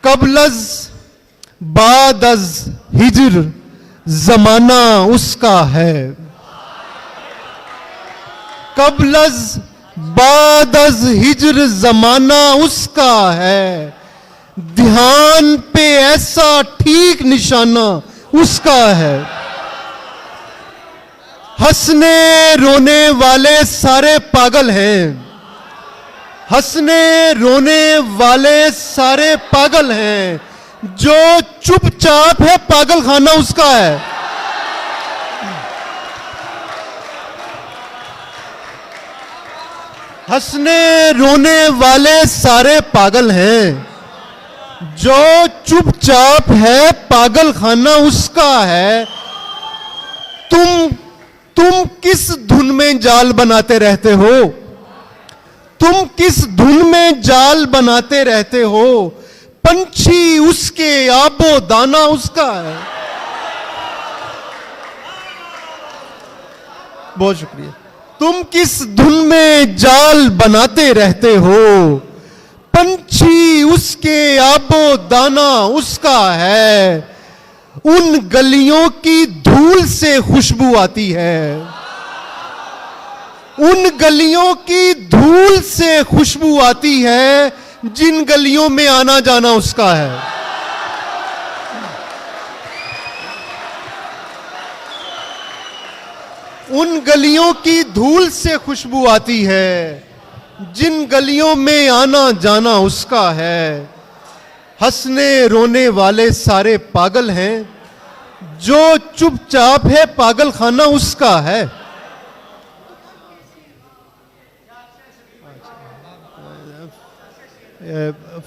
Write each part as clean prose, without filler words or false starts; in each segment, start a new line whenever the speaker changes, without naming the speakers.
कबलज बादज हिजर जमाना उसका है। कबलज बादज हिजर जमाना उसका है। ध्यान पे ऐसा ठीक निशाना उसका है। हंसने रोने वाले सारे पागल हैं। हंसने रोने वाले सारे पागल हैं। जो चुपचाप है पागल खाना उसका है। हंसने रोने वाले सारे पागल हैं। जो चुपचाप है पागल खाना उसका है। तुम किस धुन में जाल बनाते रहते हो? तुम किस धुन में जाल बनाते रहते हो? पंछी उसके आबो दाना उसका है। बहुत शुक्रिया। तुम किस धुन में जाल बनाते रहते हो? पंछी उसके आबो दाना उसका है। उन गलियों की धूल से खुशबू आती है। उन गलियों की धूल से खुशबू आती है जिन गलियों में आना जाना उसका है। उन गलियों की धूल से खुशबू आती है जिन गलियों में आना जाना उसका है। हंसने रोने वाले सारे पागल हैं। जो चुपचाप है पागल खाना उसका है।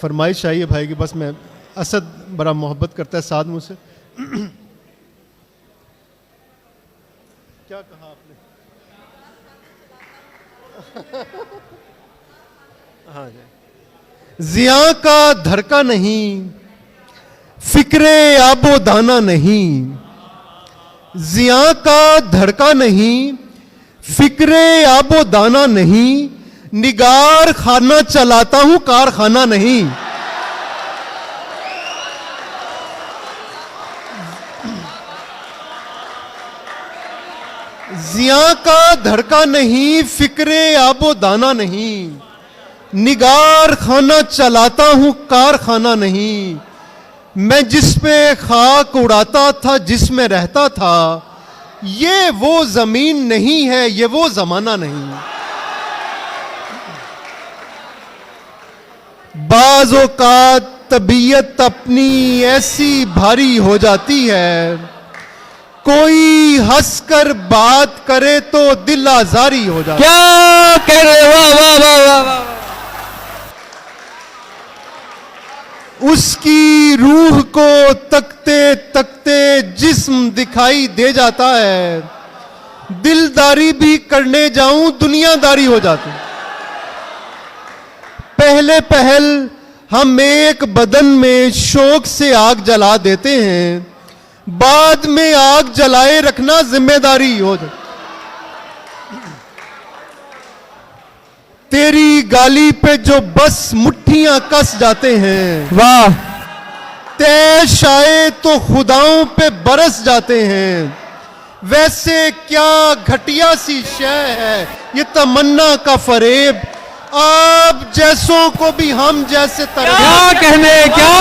फरमाइश आई है भाई की, बस मैं असद बड़ा मोहब्बत करता है साथ मुझसे। क्या कहा आपने? हाँ जी। जिया का धड़का नहीं, फिक्रे आबो दाना नहीं। जिया का धड़का नहीं, फिक्रे आबो दाना नहीं। निगार खाना चलाता हूं कारखाना नहीं। जिया का धड़का नहीं, फिक्रे आबो दाना नहीं। निगार खाना चलाता हूं कारखाना नहीं। मैं जिस पे खाक उड़ाता था, जिसमें रहता था, ये वो जमीन नहीं है, ये वो जमाना नहीं। बाज़ों का तबीयत अपनी ऐसी भारी हो जाती है। कोई हंसकर बात करे तो दिल आजारी हो जाता है।
क्या कह रहे? वाह वाह वाह वाह वाह।
उसकी रूह को तकते तकते जिस्म दिखाई दे जाता है। दिलदारी भी करने जाऊं दुनियादारी हो जाती। पहले पहल हम एक बदन में शौक से आग जला देते हैं। बाद में आग जलाए रखना जिम्मेदारी हो जाती। तेरी गाली पे जो बस मुट्ठियां कस जाते हैं,
वाह।
तैश आए तो खुदाओं पे बरस जाते हैं। वैसे क्या घटिया सी शय है ये तमन्ना का फरेब। आप जैसों को भी हम जैसे तरह
क्या कहने, क्या